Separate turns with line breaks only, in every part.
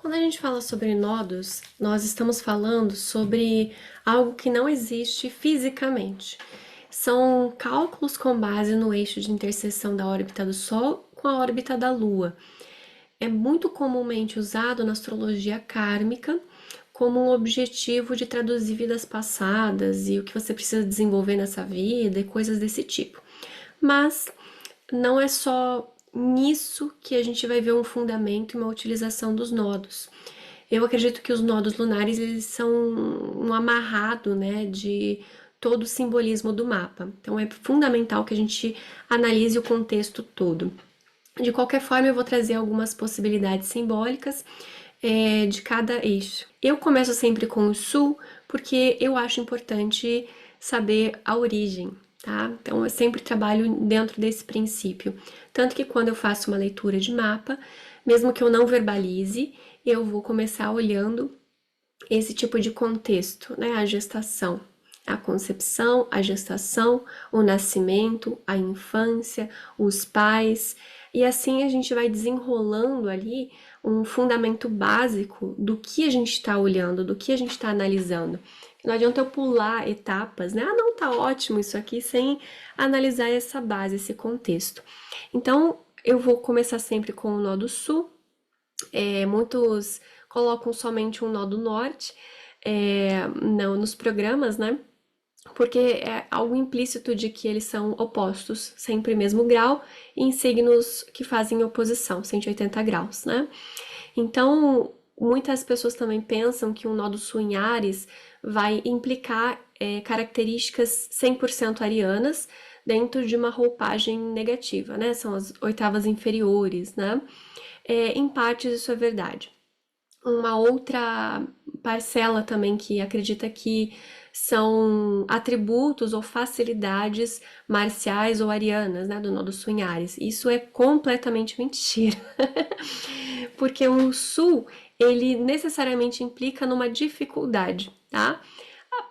Quando a gente fala sobre nodos, nós estamos falando sobre algo que não existe fisicamente. São cálculos com base no eixo de interseção da órbita do Sol com a órbita da Lua. É muito comumente usado na astrologia kármica como um objetivo de traduzir vidas passadas e o que você precisa desenvolver nessa vida e coisas desse tipo. Mas não é só nisso que a gente vai ver um fundamento e uma utilização dos nodos. Eu acredito que os nodos lunares eles são um amarrado, né, de todo o simbolismo do mapa. Então é fundamental que a gente analise o contexto todo. De qualquer forma, eu vou trazer algumas possibilidades simbólicas de cada eixo. Eu começo sempre com o sul, porque eu acho importante saber a origem, tá? Então, eu sempre trabalho dentro desse princípio. Tanto que quando eu faço uma leitura de mapa, mesmo que eu não verbalize, eu vou começar olhando esse tipo de contexto, né? A gestação, a concepção, a gestação, o nascimento, a infância, os pais, e assim a gente vai desenrolando ali um fundamento básico do que a gente está olhando, do que a gente está analisando. Não adianta eu pular etapas, né? Ah, não, tá ótimo isso aqui, sem analisar essa base, esse contexto. Então, eu vou começar sempre com o nó do sul. Muitos colocam somente um nó do norte, não nos programas, né? Porque é algo implícito de que eles são opostos, sempre mesmo grau, em signos que fazem oposição, 180 graus, né? Então, muitas pessoas também pensam que um nó do sul em Áries vai implicar características 100% arianas dentro de uma roupagem negativa, né? São as oitavas inferiores, né? Em partes isso é verdade. Uma outra parcela também que acredita que são atributos ou facilidades marciais ou arianas, né, do nodo sul em Áries. Isso é completamente mentira. Porque o sul, ele necessariamente implica numa dificuldade, tá?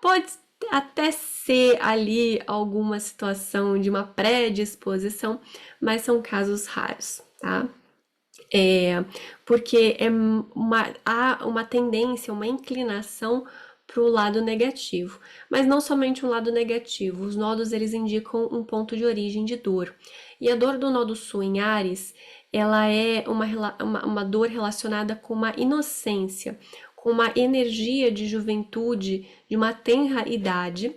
Pode até ser ali alguma situação de uma predisposição, mas são casos raros, tá? É, porque há uma tendência, uma inclinação para o lado negativo. Mas não somente um lado negativo, os nodos eles indicam um ponto de origem de dor. E a dor do nodo sul em Áries, ela é uma dor relacionada com uma inocência, com uma energia de juventude, de uma tenra idade,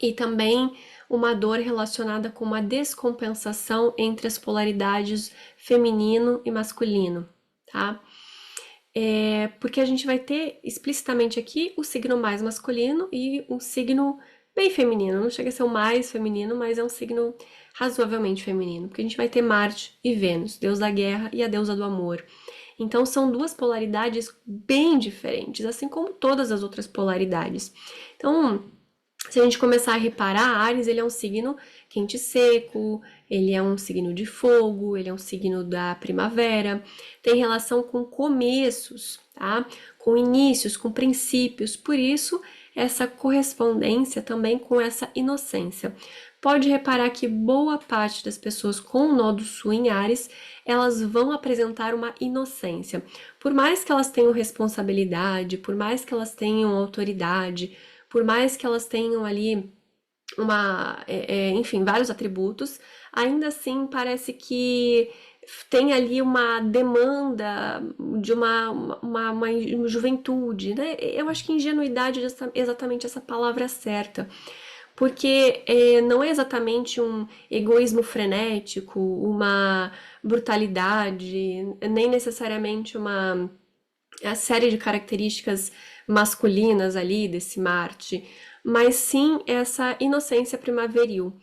e também uma dor relacionada com uma descompensação entre as polaridades feminino e masculino, tá? Porque a gente vai ter explicitamente aqui o signo mais masculino e um signo bem feminino. Não chega a ser o mais feminino, mas é um signo razoavelmente feminino, porque a gente vai ter Marte e Vênus, deus da guerra e a deusa do amor. Então são duas polaridades bem diferentes, assim como todas as outras polaridades. Então, se a gente começar a reparar, Áries ele é um signo quente e seco, ele é um signo de fogo, ele é um signo da primavera, tem relação com começos, tá? Com inícios, com princípios, por isso essa correspondência também com essa inocência. Pode reparar que boa parte das pessoas com o nó do sul em Áries, elas vão apresentar uma inocência. Por mais que elas tenham responsabilidade, por mais que elas tenham autoridade, por mais que elas tenham ali enfim, vários atributos, ainda assim parece que tem ali uma demanda de uma juventude, né? Eu acho que ingenuidade é exatamente essa palavra certa, porque não é exatamente um egoísmo frenético, uma brutalidade, nem necessariamente uma a série de características masculinas ali desse Marte, mas sim essa inocência primaveril.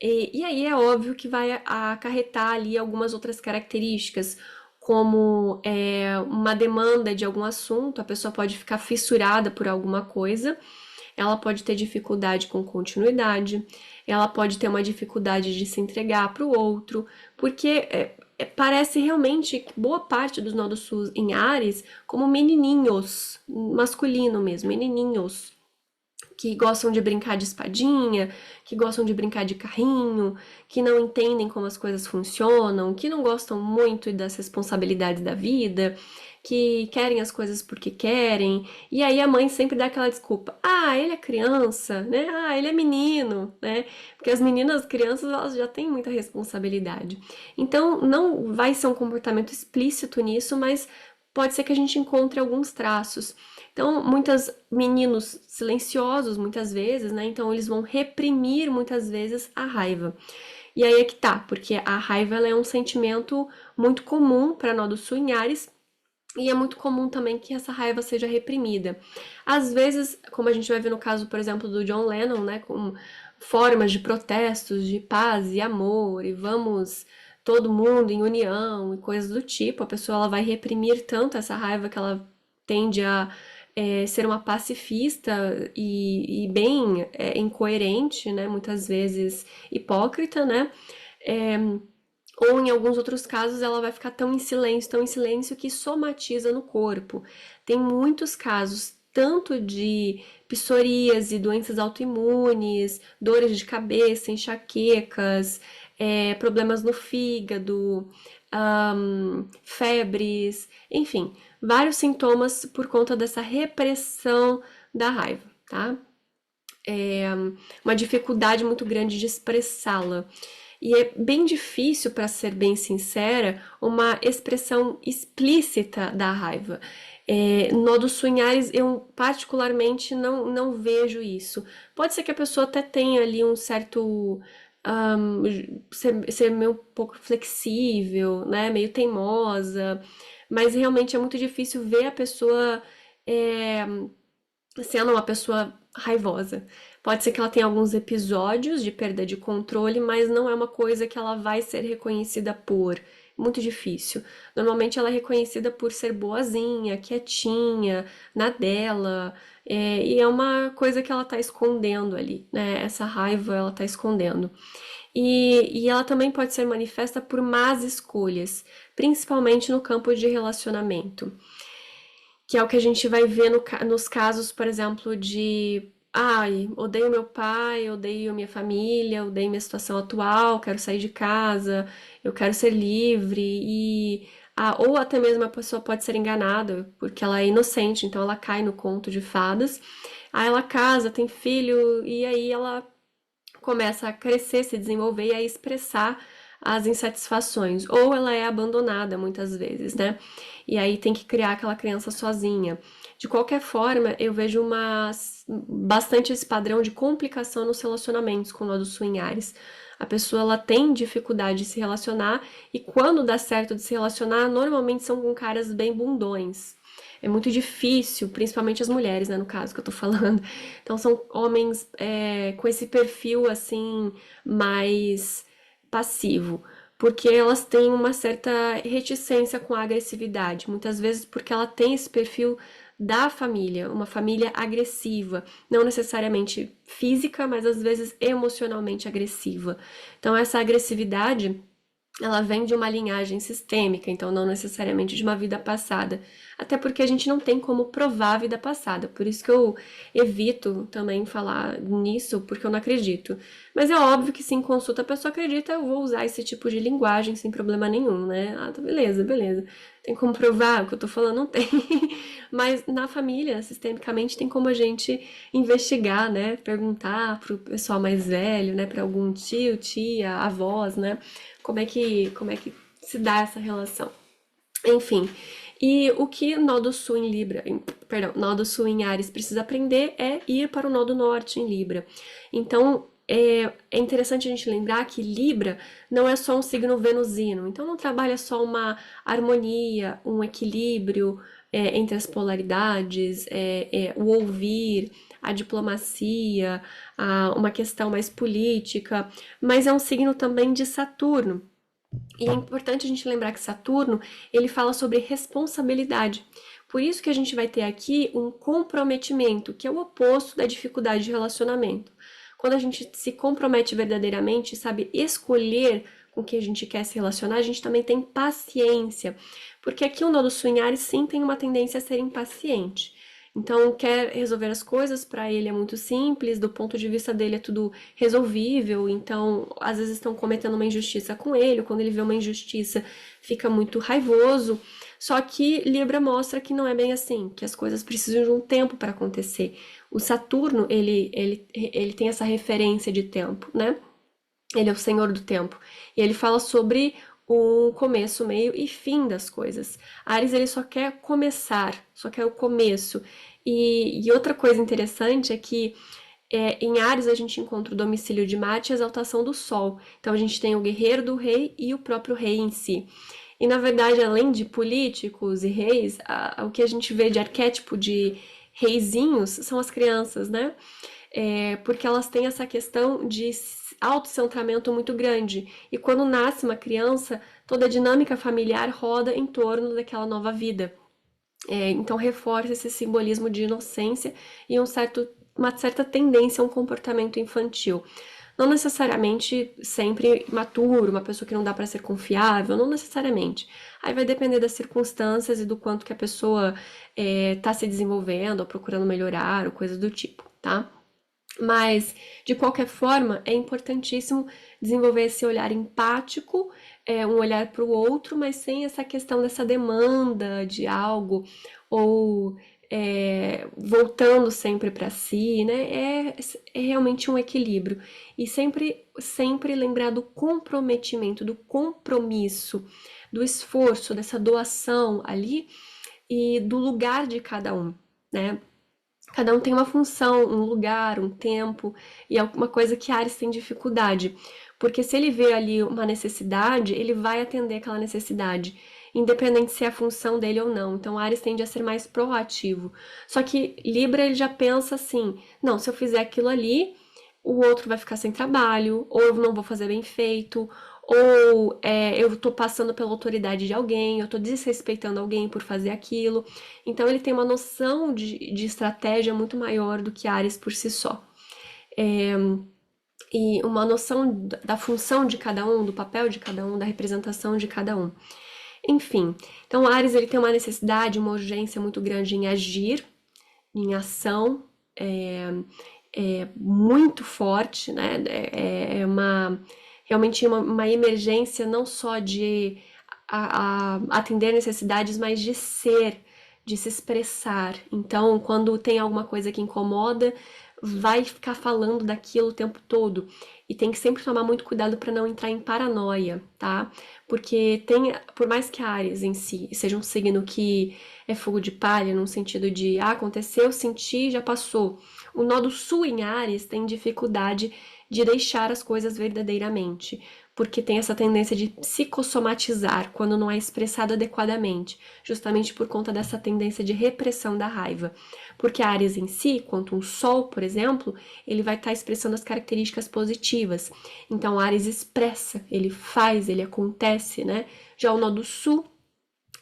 E aí é óbvio que vai acarretar ali algumas outras características, como uma demanda de algum assunto, a pessoa pode ficar fissurada por alguma coisa, ela pode ter dificuldade com continuidade, ela pode ter uma dificuldade de se entregar para o outro, porque parece realmente boa parte dos nodos sul em Áries como menininhos, masculino mesmo, menininhos, que gostam de brincar de espadinha, que gostam de brincar de carrinho, que não entendem como as coisas funcionam, que não gostam muito das responsabilidades da vida. que querem as coisas porque querem, e aí a mãe sempre dá aquela desculpa: ah, ele é criança, né? Ah, ele é menino, né? Porque as meninas, crianças, elas já têm muita responsabilidade. Então, não vai ser um comportamento explícito nisso, mas pode ser que a gente encontre alguns traços. Então, muitos meninos silenciosos, muitas vezes, né? Então, eles vão reprimir muitas vezes a raiva. E aí é que tá, porque a raiva ela é um sentimento muito comum para nós dos Sunhares e é muito comum também que essa raiva seja reprimida. Às vezes, como a gente vai ver no caso, por exemplo, do John Lennon, né, com formas de protestos, de paz e amor, e vamos todo mundo em união e coisas do tipo, a pessoa ela vai reprimir tanto essa raiva que ela tende a ser uma pacifista e bem incoerente, né, muitas vezes hipócrita, né, é, ou em alguns outros casos ela vai ficar tão em silêncio que somatiza no corpo. Tem muitos casos, tanto de psoríase, doenças autoimunes, dores de cabeça, enxaquecas, problemas no fígado, febres, enfim, vários sintomas por conta dessa repressão da raiva, tá? É uma dificuldade muito grande de expressá-la. E é bem difícil, para ser bem sincera, uma expressão explícita da raiva. No dos Sunhares, eu particularmente não vejo isso. Pode ser que a pessoa até tenha ali um certo. Ser meio um pouco flexível, né? Meio teimosa, mas realmente é muito difícil ver a pessoa é, sendo uma pessoa raivosa. Pode ser que ela tenha alguns episódios de perda de controle, mas não é uma coisa que ela vai ser reconhecida por. Muito difícil. Normalmente ela é reconhecida por ser boazinha, quietinha, na dela, e é uma coisa que ela tá escondendo ali, né? Essa raiva ela tá escondendo. E ela também pode ser manifesta por más escolhas, principalmente no campo de relacionamento, que é o que a gente vai ver nos casos, por exemplo, de ai, odeio meu pai, odeio minha família, odeio minha situação atual, quero sair de casa, eu quero ser livre ou até mesmo a pessoa pode ser enganada porque ela é inocente, então ela cai no conto de fadas. Aí ela casa, tem filho e aí ela começa a crescer, se desenvolver e a expressar as insatisfações, ou ela é abandonada muitas vezes, né? E aí tem que criar aquela criança sozinha. De qualquer forma, eu vejo bastante esse padrão de complicação nos relacionamentos com nodos swingares. A pessoa ela tem dificuldade de se relacionar e quando dá certo de se relacionar, normalmente são com caras bem bundões. É muito difícil, principalmente as mulheres, né, no caso que eu tô falando. Então são homens com esse perfil assim mais passivo, porque elas têm uma certa reticência com a agressividade, muitas vezes porque ela tem esse perfil da família, uma família agressiva, não necessariamente física, mas às vezes emocionalmente agressiva. Então essa agressividade ela vem de uma linhagem sistêmica, então não necessariamente de uma vida passada. Até porque a gente não tem como provar a vida passada. Por isso que eu evito também falar nisso, porque eu não acredito. Mas é óbvio que se em consulta a pessoa acredita, eu vou usar esse tipo de linguagem sem problema nenhum, né? Ah, tá, beleza, beleza. Tem como provar o que eu tô falando? Não tem. Mas na família, sistemicamente, tem como a gente investigar, né? Perguntar pro pessoal mais velho, né? Para algum tio, tia, avós, né? Como é que se dá essa relação. Enfim, e o que o nó do sul em Libra, perdão, nó do sul em Áries precisa aprender é ir para o nó do norte em Libra. Então, é interessante a gente lembrar que Libra não é só um signo venusino, então não trabalha só uma harmonia, um equilíbrio entre as polaridades, o ouvir, a diplomacia, uma questão mais política, mas é um signo também de Saturno. E é importante a gente lembrar que Saturno, ele fala sobre responsabilidade. Por isso que a gente vai ter aqui um comprometimento, que é o oposto da dificuldade de relacionamento. Quando a gente se compromete verdadeiramente, sabe escolher com quem a gente quer se relacionar, a gente também tem paciência. Porque aqui o nó do Sunhares sim tem uma tendência a ser impaciente. Então, quer resolver as coisas, para ele é muito simples, do ponto de vista dele é tudo resolvível. Então, às vezes estão cometendo uma injustiça com ele, ou quando ele vê uma injustiça, fica muito raivoso. Só que Libra mostra que não é bem assim, que as coisas precisam de um tempo para acontecer. O Saturno, ele tem essa referência de tempo, né? Ele é o senhor do tempo. E ele fala sobre o começo, meio e fim das coisas. Ares, ele só quer começar, só quer o começo. E outra coisa interessante é que em Ares a gente encontra o domicílio de Marte e a exaltação do Sol. Então a gente tem o guerreiro do rei e o próprio rei em si. E na verdade, além de políticos e reis, o que a gente vê de arquétipo de reizinhos são as crianças, né? Porque elas têm essa questão de autocentramento muito grande. E quando nasce uma criança, toda a dinâmica familiar roda em torno daquela nova vida. Então reforça esse simbolismo de inocência e uma certa tendência a um comportamento infantil. Não necessariamente sempre imaturo, uma pessoa que não dá para ser confiável, não necessariamente. Aí vai depender das circunstâncias e do quanto que a pessoa está se desenvolvendo ou procurando melhorar ou coisas do tipo, tá? Mas, de qualquer forma, é importantíssimo desenvolver esse olhar empático, um olhar para o outro, mas sem essa questão dessa demanda de algo, ou voltando sempre para si, né? É realmente um equilíbrio. E sempre lembrar do comprometimento, do compromisso, do esforço, dessa doação ali e do lugar de cada um, né? Cada um tem uma função, um lugar, um tempo, e é uma coisa que Ares tem dificuldade. Porque se ele vê ali uma necessidade, ele vai atender aquela necessidade, independente se é a função dele ou não. Então Ares tende a ser mais proativo. Só que Libra ele já pensa assim: não, se eu fizer aquilo ali, o outro vai ficar sem trabalho, ou eu não vou fazer bem feito, ou eu tô passando pela autoridade de alguém, eu tô desrespeitando alguém por fazer aquilo. Então ele tem uma noção de estratégia muito maior do que Ares por si só. É, e uma noção da função de cada um, do papel de cada um, da representação de cada um. Enfim, então Ares ele tem uma necessidade, uma urgência muito grande em agir, em ação, muito forte, né? Realmente uma emergência não só de atender necessidades, mas de ser, de se expressar. Então, quando tem alguma coisa que incomoda, vai ficar falando daquilo o tempo todo. E tem que sempre tomar muito cuidado para não entrar em paranoia, tá? Porque por mais que a Áries em si seja um signo que é fogo de palha, no sentido de aconteceu, senti, já passou. O nó do sul em Áries tem dificuldade de deixar as coisas verdadeiramente, porque tem essa tendência de psicossomatizar quando não é expressado adequadamente, justamente por conta dessa tendência de repressão da raiva. Porque a Áries em si, quanto um Sol, por exemplo, ele vai estar expressando as características positivas. Então, Áries expressa, ele faz, ele acontece, né? Já o nó do Sul,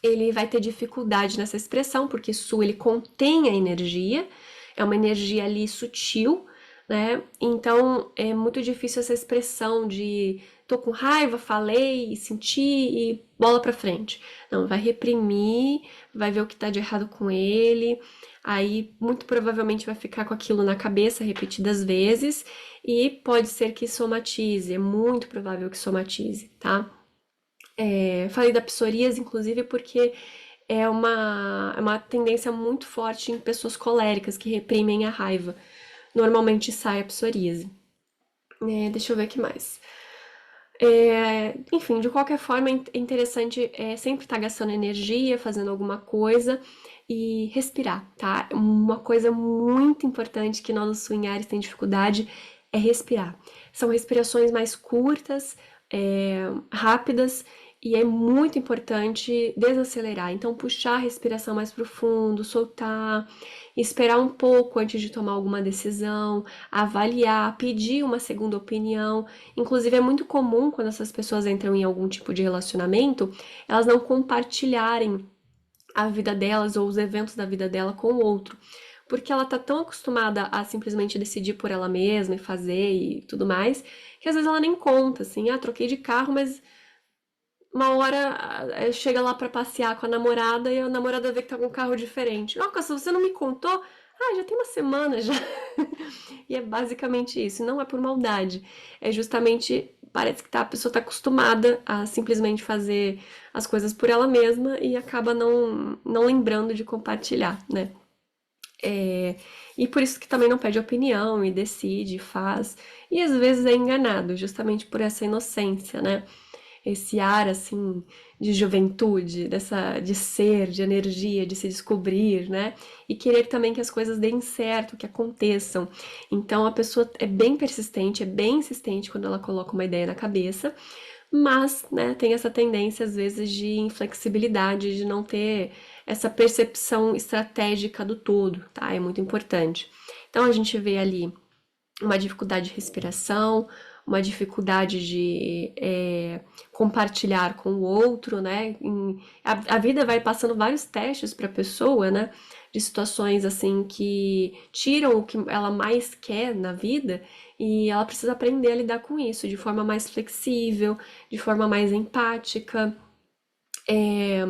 ele vai ter dificuldade nessa expressão, porque Sul ele contém a energia, é uma energia ali sutil, né? Então é muito difícil essa expressão de tô com raiva, falei, senti e bola pra frente. Não, vai reprimir, vai ver o que tá de errado com ele, aí muito provavelmente vai ficar com aquilo na cabeça repetidas vezes e pode ser que somatize, é muito provável que somatize, tá? Falei da psoríase, inclusive, porque é uma tendência muito forte em pessoas coléricas que reprimem a raiva. Normalmente sai a psoríase. Deixa eu ver o que mais. Enfim, de qualquer forma, é interessante sempre estar gastando energia, fazendo alguma coisa e respirar, tá? Uma coisa muito importante que nós sonhares tem dificuldade é respirar. São respirações mais curtas, rápidas e é muito importante desacelerar. Então, puxar a respiração mais profundo, soltar, esperar um pouco antes de tomar alguma decisão, avaliar, pedir uma segunda opinião. Inclusive, é muito comum quando essas pessoas entram em algum tipo de relacionamento, elas não compartilharem a vida delas ou os eventos da vida dela com o outro. Porque ela tá tão acostumada a simplesmente decidir por ela mesma e fazer e tudo mais, que às vezes ela nem conta, assim, troquei de carro, mas uma hora chega lá pra passear com a namorada e a namorada vê que tá com um carro diferente. Nossa, você não me contou? Ah, já tem uma semana já. E é basicamente isso. Não é por maldade. É justamente, parece que a pessoa tá acostumada a simplesmente fazer as coisas por ela mesma e acaba não lembrando de compartilhar, né? É, e por isso que também não pede opinião e decide, faz. E às vezes é enganado, justamente por essa inocência, né? Esse ar assim de juventude, dessa de ser, de energia, de se descobrir, né? E querer também que as coisas deem certo, que aconteçam. Então a pessoa é bem persistente, é bem insistente quando ela coloca uma ideia na cabeça, mas, né, tem essa tendência às vezes de inflexibilidade, de não ter essa percepção estratégica do todo, tá? É muito importante. Então a gente vê ali uma dificuldade de respiração, uma dificuldade de compartilhar com o outro, né? A vida vai passando vários testes para a pessoa, né? De situações assim que tiram o que ela mais quer na vida e ela precisa aprender a lidar com isso de forma mais flexível, de forma mais empática, é,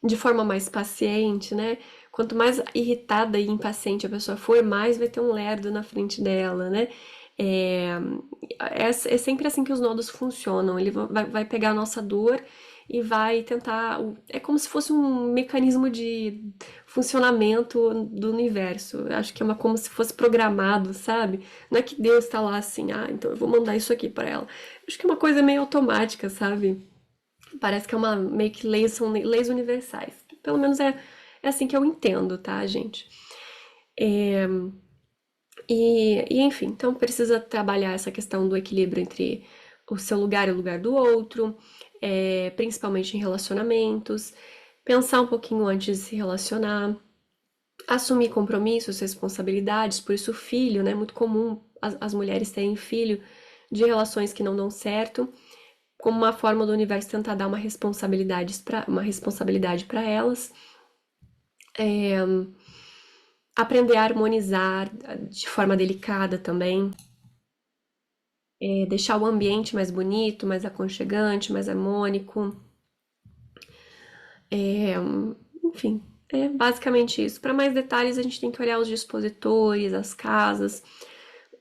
de forma mais paciente, né? Quanto mais irritada e impaciente a pessoa for, mais vai ter um lerdo na frente dela, né? É, é sempre assim que os nodos funcionam. Ele vai pegar a nossa dor e vai tentar. É como se fosse um mecanismo de funcionamento do universo. Acho que é como se fosse programado, sabe? Não é que Deus tá lá assim, ah, então eu vou mandar isso aqui pra ela. Acho que é uma coisa meio automática, sabe? Parece que é uma meio que leis, são leis universais. Pelo menos é assim que eu entendo, tá, gente? É, enfim, então precisa trabalhar essa questão do equilíbrio entre o seu lugar e o lugar do outro, principalmente em relacionamentos, pensar um pouquinho antes de se relacionar, assumir compromissos, responsabilidades, por isso o filho, né? É muito comum as mulheres terem filho de relações que não dão certo, como uma forma do universo tentar dar uma responsabilidade para elas. É, aprender a harmonizar de forma delicada também. Deixar o ambiente mais bonito, mais aconchegante, mais harmônico. É, enfim, é basicamente isso. Para mais detalhes, a gente tem que olhar os dispositores, as casas,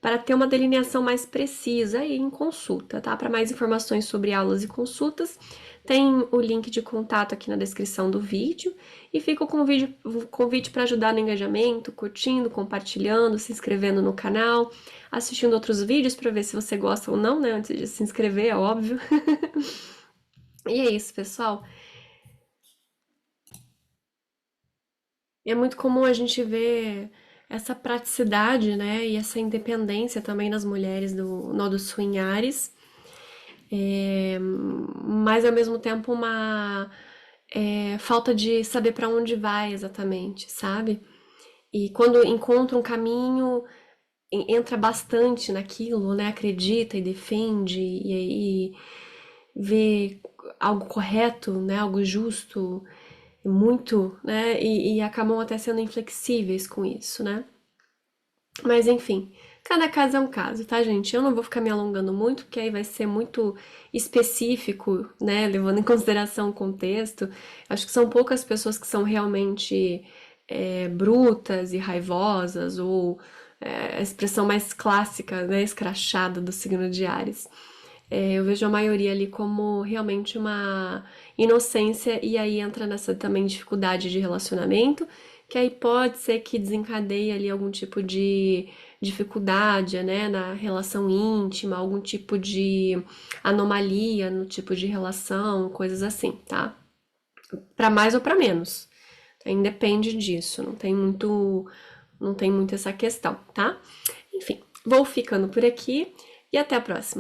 para ter uma delineação mais precisa aí em consulta, tá? Para mais informações sobre aulas e consultas, tem o link de contato aqui na descrição do vídeo e fica o convite para ajudar no engajamento, curtindo, compartilhando, se inscrevendo no canal, assistindo outros vídeos para ver se você gosta ou não, né? Antes de se inscrever, é óbvio. E é isso, pessoal. E é muito comum a gente ver essa praticidade, né, e essa independência também nas mulheres do Nodo Swinhares, mas ao mesmo tempo uma falta de saber para onde vai exatamente, sabe? E quando encontra um caminho, entra bastante naquilo, né? Acredita e defende e aí vê algo correto, né? Algo justo, muito, né? E acabam até sendo inflexíveis com isso, né? Mas enfim, cada caso é um caso, tá, gente? Eu não vou ficar me alongando muito, porque aí vai ser muito específico, né? Levando em consideração o contexto. Acho que são poucas pessoas que são realmente brutas e raivosas, ou a expressão mais clássica, né? Escrachada do signo de Áries. Eu vejo a maioria ali como realmente uma inocência, e aí entra nessa também dificuldade de relacionamento, que aí pode ser que desencadeie ali algum tipo de dificuldade, né, na relação íntima, algum tipo de anomalia no tipo de relação, coisas assim, tá? Para mais ou para menos. Independe disso, não tem muito essa questão, tá? Enfim, vou ficando por aqui e até a próxima.